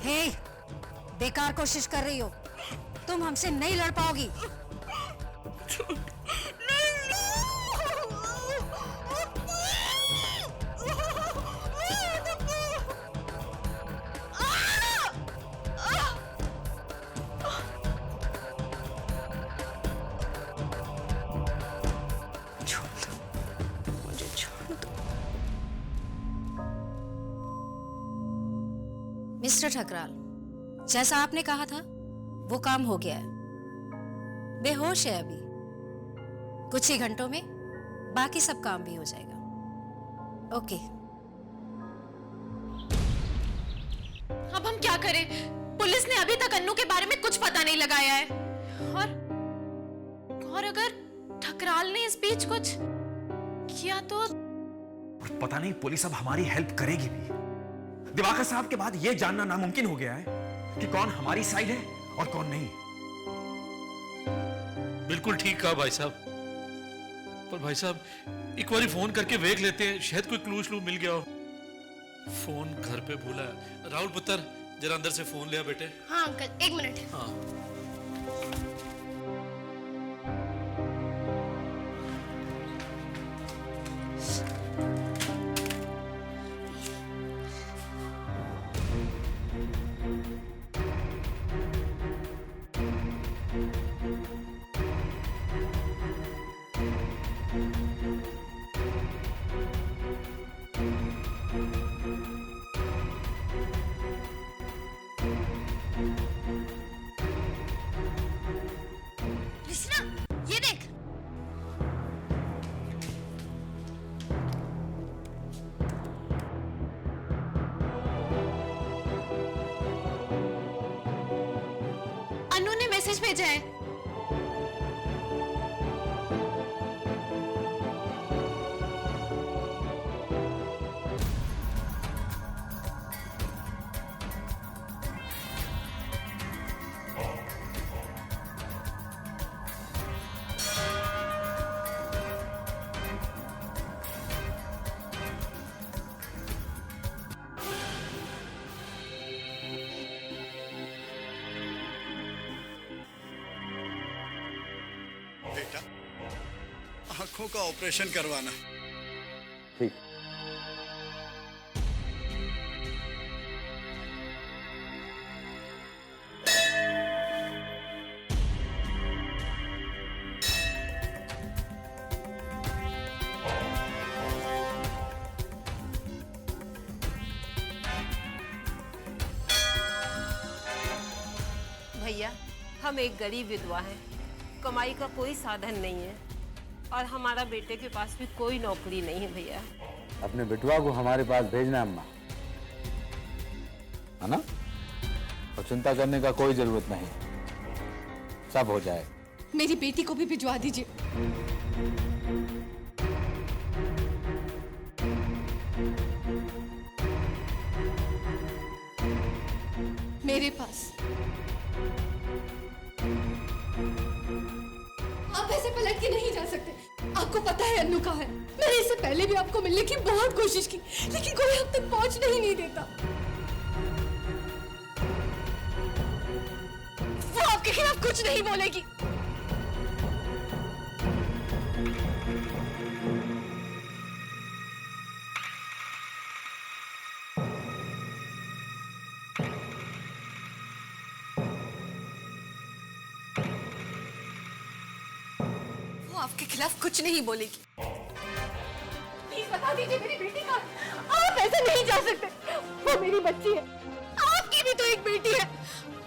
हे, बेकार कोशिश कर रही हो, तुम हमसे नहीं लड़ पाओगी। मिस्टर ठकराल, जैसा आपने कहा था वो काम हो गया है। बेहोश है अभी, कुछ ही घंटों में बाकी सब काम भी हो जाएगा। ओके। अब हम क्या करें? पुलिस ने अभी तक अन्नू के बारे में कुछ पता नहीं लगाया है। और अगर ठकराल ने इस बीच कुछ किया तो पता नहीं पुलिस अब हमारी हेल्प करेगी भी। दिवाकर साहब के बाद यह जानना नामुमकिन हो गया है कि कौन हमारी साइड है और कौन नहीं। बिल्कुल ठीक कहा भाई साहब, पर भाई साहब एक बार फोन करके देख लेते हैं, शायद कोई क्लू श्लू मिल गया हो। फोन घर पे भूला है। राहुल पुत्र, जरा अंदर से फोन लिया बेटे। हाँ अंकल, एक मिनट। हाँ ये देख। अन्नू ने मैसेज भेजा है। बेटा, आंखों का ऑपरेशन करवाना। ठीक। भैया, हम एक गरीब विधवा हैं, कमाई का कोई साधन नहीं है और हमारा बेटे के पास भी कोई नौकरी नहीं है भैया। अपने बिटवा को हमारे पास भेजना अम्मा, है ना? और चिंता करने का कोई जरूरत नहीं, सब हो जाए। मेरी बेटी को भी भिजवा दीजिए। मेरे पास आप ऐसे पलट के नहीं जा सकते। आपको पता है अन्नू कहाँ है। मैंने इससे पहले भी आपको मिलने की बहुत कोशिश की, लेकिन कोई अब तक पहुंच नहीं देता। वो आपके खिलाफ कुछ नहीं बोलेगी। आपके खिलाफ कुछ नहीं बोलेगी। प्लीज बता दीजिए मेरी बेटी का। आप ऐसे नहीं जा सकते, वो मेरी बच्ची है। आपकी भी तो एक बेटी है।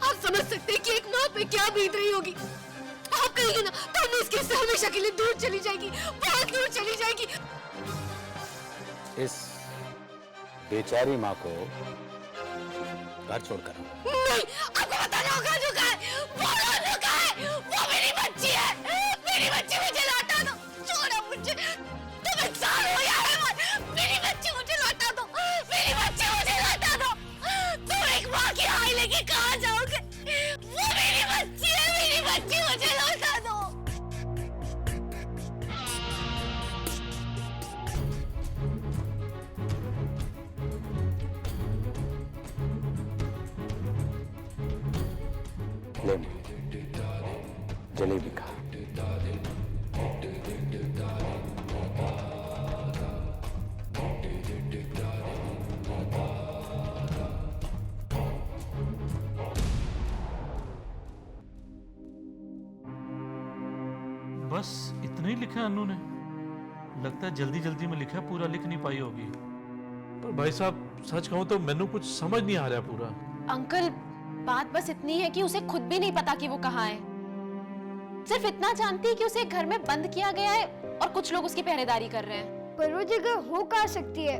आप समझ सकते हैं कि एक माँ पे क्या बीत रही होगी। आप कहेंगे ना तो अन्नू इसके से हमेशा के लिए दूर चली जाएगी, बहुत दूर चली जाएगी। इस बेचारी माँ को घर छोड़कर नहीं, आपको बताना होगा जो कहा है, वो कहा है, वो मेरी बच्ची है। मेरी बच्ची मुझे लौटा दो। छोड़ो मुझे, तुम इंसान हो या हैवान। मेरी बच्ची मुझे लौटा दो। मेरी बच्ची मुझे लौटा दो। तुम एक माँ की हाय लेके कहाँ जाओगे? वो मेरी बच्ची है, मेरी बच्ची मुझे लौटा दो। ले जलेबी खा। बस इतना ही लिखा है अनु ने। लगता है जल्दी जल्दी में लिखा है, पूरा लिख नहीं पाई होगी। पर भाई साहब सच कहूं तो मैंने कुछ समझ नहीं आ रहा पूरा। अंकल बात बस इतनी है कि उसे खुद भी नहीं पता कि वो कहाँ है। सिर्फ इतना जानती है कि उसे घर में बंद किया गया है और कुछ लोग उसकी पहरेदारी कर रहे हैं। पर वो जगह हो कहाँ सकती है?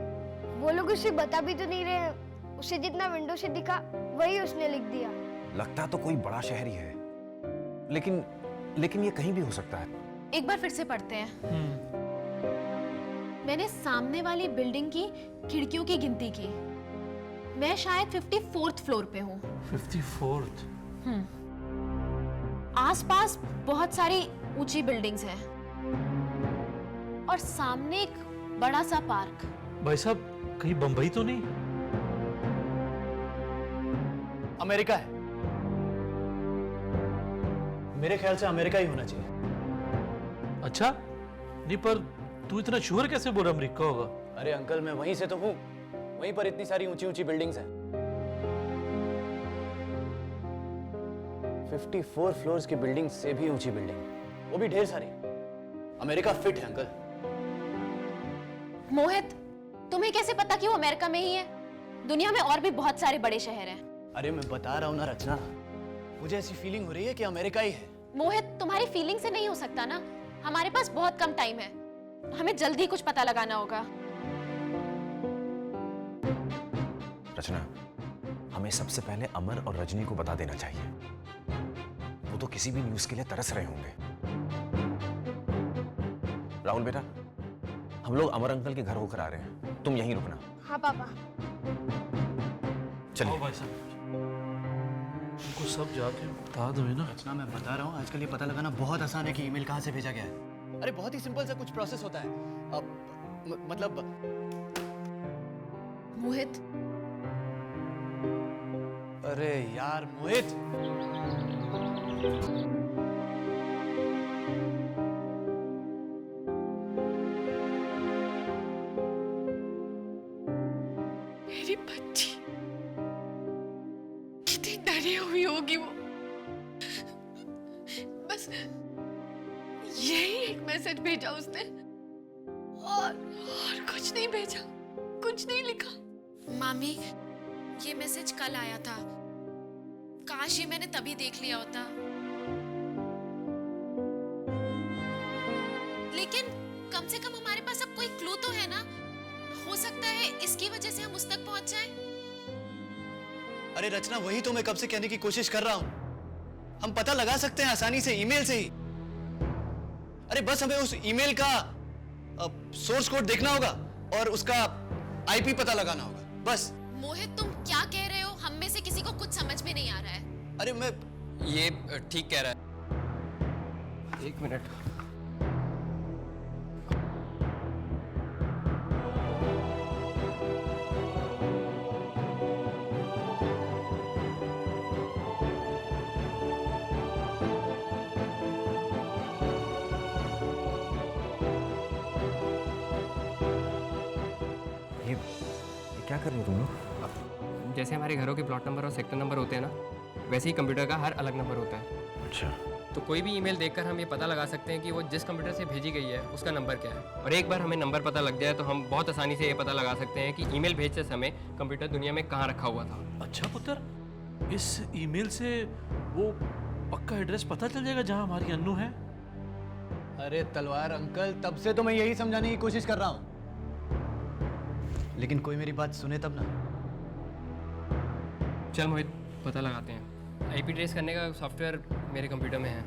वो लोग उसे बता भी तो नहीं रहे हैं। उसे जितना विंडो से दिखा वही उसने लिख दिया। लगता तो कोई बड़ा शहर ही है, लेकिन ये कहीं भी हो सकता है। एक बार फिर से पढ़ते हैं। मैंने सामने वाली बिल्डिंग की खिड़कियों की गिनती की। मैं शायद 54th फ्लोर पे हूँ। 54th? आसपास बहुत सारी ऊंची बिल्डिंग्स हैं और सामने एक बड़ा सा पार्क। भाई साहब कहीं बंबई तो नहीं? अमेरिका है, मेरे ख्याल से अमेरिका ही होना चाहिए। अच्छा नहीं, पर तू इतना श्योर कैसे बोल रहा अमेरिका होगा? अरे अंकल मैं वहीं से तो हूँ, वहीं पर इतनी सारी ऊंची ऊंची बिल्डिंग्स हैं। 54 फ्लोर्स की बिल्डिंग से भी ऊंची बिल्डिंग, वो भी ढेर सारी। अमेरिका फिट है अंकल। मोहित तुम्हें कैसे पता कि वो अमेरिका में ही है? दुनिया में और भी बहुत सारे बड़े शहर हैं। अरे मैं बता रहा हूँ ना रचना, मुझे ऐसी फीलिंग हो रही है कि अमेरिका ही है। मोहित तुम्हारी फीलिंग से नहीं हो सकता ना। हमारे पास बहुत कम टाइम है, हमें जल्दी कुछ पता लगाना होगा। रचना, हमें सबसे पहले अमर और रजनी को बता देना चाहिए। वो तो किसी भी न्यूज के लिए तरस रहे होंगे। राहुल बेटा, हम लोग अमर अंकल के घर होकर आ रहे हैं, तुम यहीं रुकना। हाँ पापा। चलिए। भाई साहब उनको सब जाके बता दो ना। रचना मैं बता रहा हूँ, आजकल ये पता लगाना बहुत आसान है कि ईमेल कहाँ से भेजा गया है। अरे बहुत ही सिंपल सा कुछ प्रोसेस होता है। अब मतलब मोहित अरे यार मोहित, मेरी बच्ची कितनी डरी हुई होगी वो। बस यही एक मैसेज भेजा उसने और कुछ नहीं भेजा, कुछ नहीं लिखा। मामी ये मैसेज कल आया था, काश ये मैंने तभी देख लिया होता। लेकिन कम से कम हमारे पास अब कोई क्लू तो है ना। हो सकता है इसकी वजह से हम उस तक पहुंच जाएं। अरे रचना वही तो मैं कब से कहने की कोशिश कर रहा हूं। हम पता लगा सकते हैं आसानी से ईमेल से ही। अरे बस हमें उस ईमेल का सोर्स कोड देखना होगा और उसका आईपी पता लगाना होगा, बस। मोहित तुम क्या कह रहे हो? हम में से किसी को कुछ समझ में नहीं आ रहा है। अरे मैं ये ठीक कह रहा है। एक मिनट। ये क्या कर रहे हो तुम लोग? जैसे हमारे घरों के प्लॉट नंबर और सेक्टर नंबर होते हैं ना, वैसे ही कंप्यूटर का हर अलग नंबर होता है। अच्छा। तो कोई भी ईमेल देखकर हम ये पता लगा सकते हैं कि वो जिस कंप्यूटर से भेजी गई है उसका नंबर क्या है। और एक बार हमें नंबर पता लग जाए तो हम बहुत आसानी से ये पता लगा सकते हैं कि ईमेल भेजते समय कंप्यूटर दुनिया में कहाँ रखा हुआ था। अच्छा पुत्र, इस ईमेल से वो पक्का एड्रेस पता चल जाएगा जहां हमारी अन्नू है। अरे तलवार अंकल, तब से तो मैं यही समझाने की कोशिश कर रहा हूं, लेकिन कोई मेरी बात सुने तब ना। चल मोहित पता लगाते हैं। आईपी ट्रेस करने का सॉफ्टवेयर मेरे कंप्यूटर में है।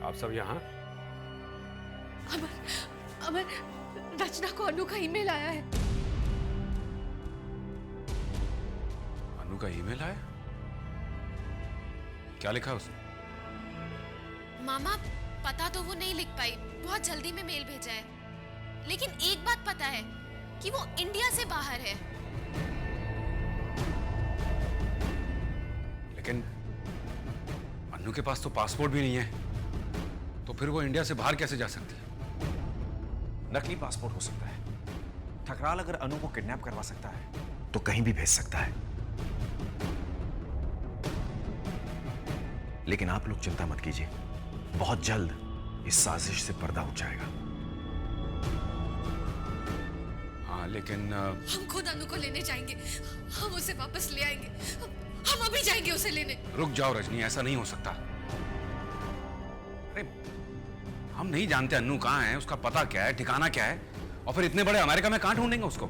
आप सब यहाँ? अमर रचना को अनु का ईमेल आया है। अनु का ईमेल आया? क्या लिखा उसने? मामा पता तो वो नहीं लिख पाई, बहुत जल्दी में मेल भेजा है, लेकिन एक बात पता है कि वो इंडिया से बाहर है। लेकिन अन्नू के पास तो पासपोर्ट भी नहीं है, तो फिर वो इंडिया से बाहर कैसे जा सकती है? नकली पासपोर्ट हो सकता है। ठकराल अगर अनु को किडनैप करवा सकता है तो कहीं भी भेज सकता है। लेकिन आप लोग चिंता मत कीजिए, बहुत जल्द इस साजिश से पर्दा उठ जाएगा। हाँ लेकिन हम खुद अनु को लेने जाएंगे, हम उसे वापस ले आएंगे, हम अभी जाएंगे उसे लेने। रुक जाओ रजनी, ऐसा नहीं हो सकता। अरे हम नहीं जानते अन्नू कहाँ है, उसका पता क्या है, ठिकाना क्या है, और फिर इतने बड़े अमेरिका में कहाँ ढूंढेंगे उसको?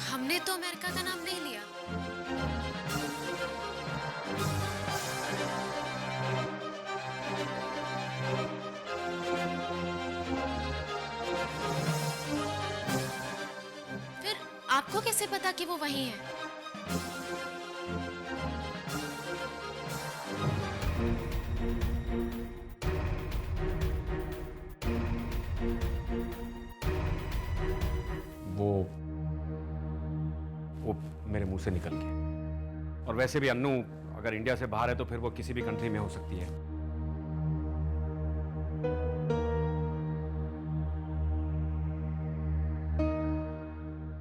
हमने तो अमेरिका का नाम नहीं लिया। फिर आपको कैसे पता कि वो वहीं है? वो मेरे मुंह से निकल गया। और वैसे भी अन्नू अगर इंडिया से बाहर है तो फिर वो किसी भी कंट्री में हो सकती है।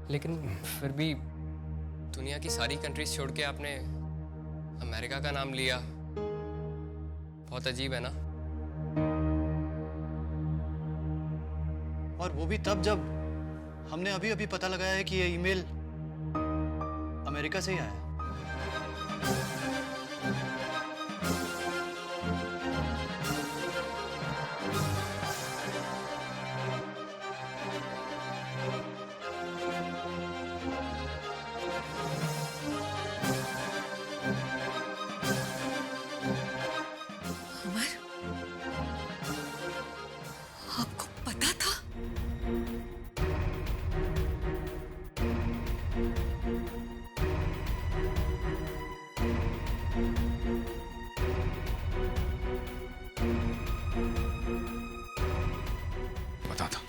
लेकिन फिर भी दुनिया की सारी कंट्रीज छोड़ के आपने अमेरिका का नाम लिया, बहुत अजीब है ना? और वो भी तब जब हमने अभी अभी पता लगाया है कि ये ईमेल अमेरिका से ही आया है। अमर, आपको पता था? पता था।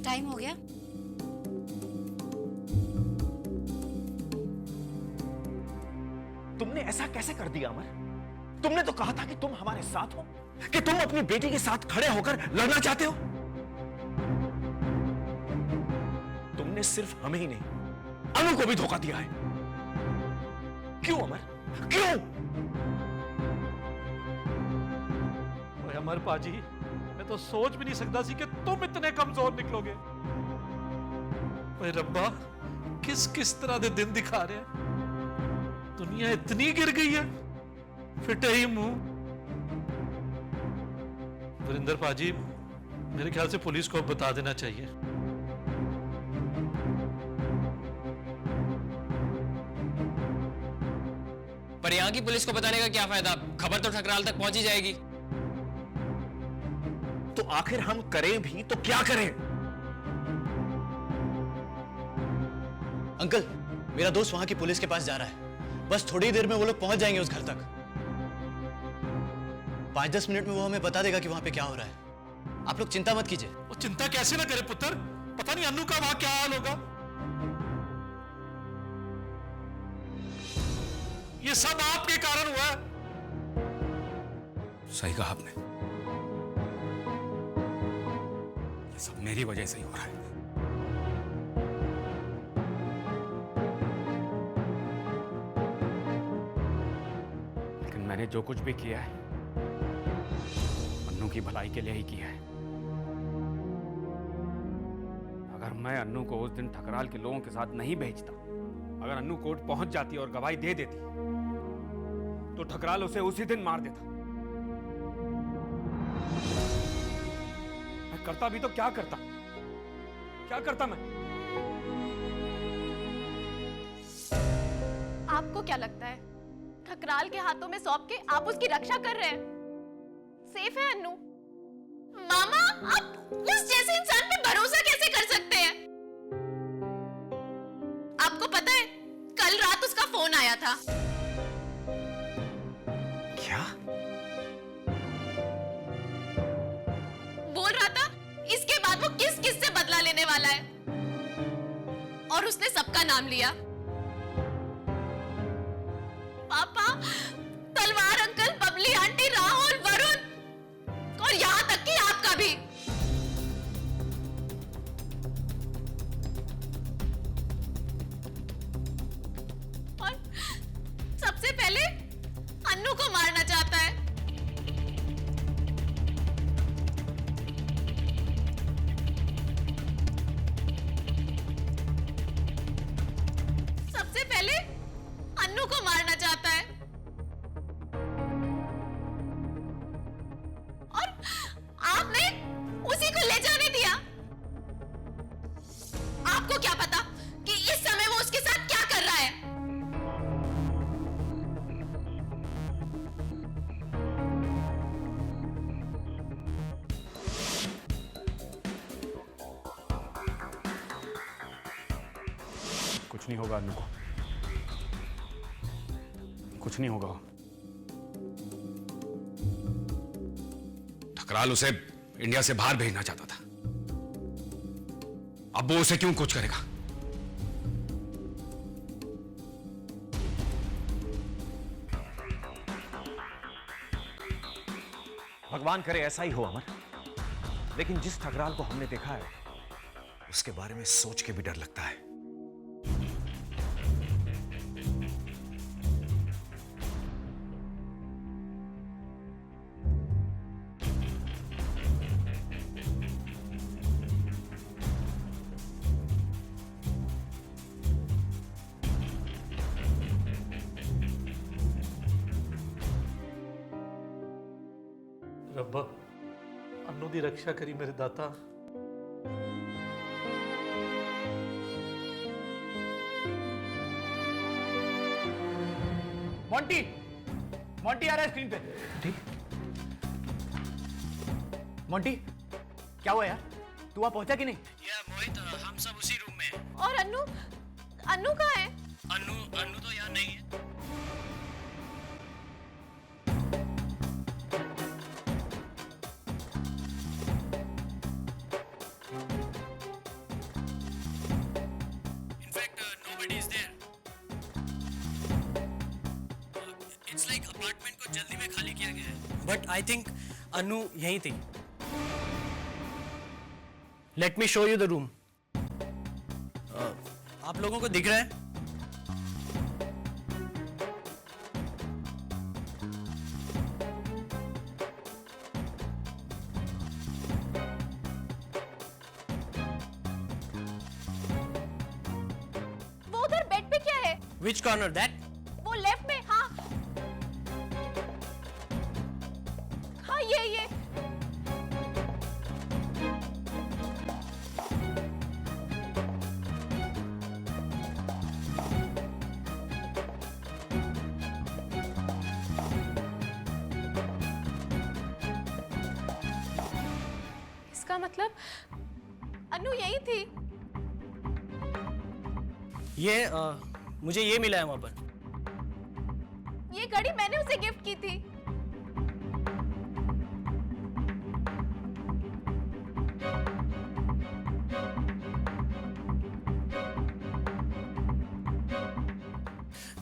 टाइम हो गया। तुमने ऐसा कैसे कर दिया अमर? तुमने तो कहा था कि तुम हमारे साथ हो, कि तुम अपनी बेटी के साथ खड़े होकर लड़ना चाहते हो। तुमने सिर्फ हमें ही नहीं, अनु को भी धोखा दिया है। क्यों अमर, क्यों? ओए अमर पाजी, मैं तो सोच भी नहीं सकता सी कि तुम इतने कमजोर निकलोगे। ओए रब्बा, किस किस तरह के दिन दिखा रहे हैं। दुनिया इतनी गिर गई है, फिटे ही मुंह। वरिंदर पाजी, मेरे ख्याल से पुलिस को बता देना चाहिए। पर यहाँ की पुलिस को बताने का क्या फायदा? खबर तो ठकराल तक पहुंच ही जाएगी। तो आखिर हम करें भी तो क्या करें? अंकल, मेरा दोस्त वहां की पुलिस के पास जा रहा है। बस थोड़ी देर में वो लोग पहुंच जाएंगे उस घर तक। 5-10 मिनट में वो हमें बता देगा कि वहां पे क्या हो रहा है। आप लोग चिंता मत कीजिए। वो चिंता कैसे ना करे पुत्र, पता नहीं अन्नू का वहां क्या हाल होगा। ये सब आपके कारण हुआ है। सही कहा आपने, ये सब मेरी वजह से ही हो रहा है। लेकिन मैंने जो कुछ भी किया है अन्नू की भलाई के लिए ही किया है। अगर मैं अन्नू को उस दिन ठकराल के लोगों के साथ नहीं भेजता, अगर अन्नू कोर्ट पहुंच जाती और गवाही दे देती, तो ठकराल उसे उसी दिन मार देता। मैं करता भी तो क्या करता मैं? आपको क्या लगता है ठकराल के हाथों में सौंप के आप उसकी रक्षा कर रहे हैं? सेफ है अन्नू? मामा, आप उस जैसे इंसान पे भरोसा कैसे कर सकते हैं? आपको पता है कल रात उसका फोन आया था। क्या? बोल रहा था इसके बाद वो किस किस से बदला लेने वाला है, और उसने सबका नाम लिया। पापा, तलवार अंकल, बबली आंटी, राहुल, वरुण, और यहां तक कि आपका भी। और सबसे पहले अन्नू को मारना चाहता है। सबसे पहले अन्नू को मारना चाहता है, और आपने उसी को ले जाने दिया। आपको क्या पता कि इस समय वो उसके साथ क्या कर रहा है? कुछ नहीं होगा अन्नू को, कुछ नहीं होगा। ठकराल उसे इंडिया से बाहर भेजना चाहता था, अब वो उसे क्यों कुछ करेगा? भगवान करे ऐसा ही हो अमर, लेकिन जिस ठकराल को हमने देखा है उसके बारे में सोच के भी डर लगता है। रब्बा, अन्नू दी रक्षा करी मेरे दाता। मोंटी, मोंटी आ रहा है स्क्रीन पे। मोंटी, क्या हुआ यार? तू वहां पहुंचा कि नहीं? मोहित, हम सब उसी रूम में हैं। और अन्नू, अन्नू कहाँ है? अन्नू तो यहाँ नहीं है। In fact nobody is there. It's like apartment को जल्दी में खाली किया गया है। बट आई थिंक अनु यहीं थी। Let me show you the room. आप लोगों को दिख रहा है? वो उधर बेड पे क्या है? विच कॉर्नर दैट? वो लेफ्ट में। हाँ हाँ, ये इसका मतलब अनु यही थी। ये मुझे ये मिला है वहां पर। ये घड़ी मैंने उसे गिफ्ट की थी।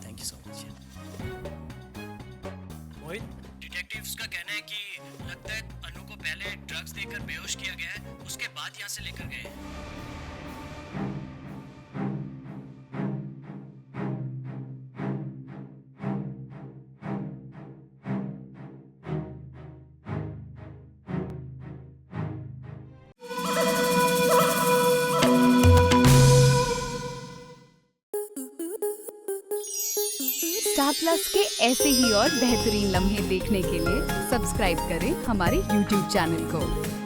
Thank you so much. Mohit, detectives का कहना है कि लगता है अनु को पहले ड्रग्स देकर बेहोश किया गया है, उसके बाद यहाँ से लेकर गए हैं। स्टार प्लस के ऐसे ही और बेहतरीन लम्हे देखने के लिए सब्सक्राइब करें हमारे YouTube चैनल को।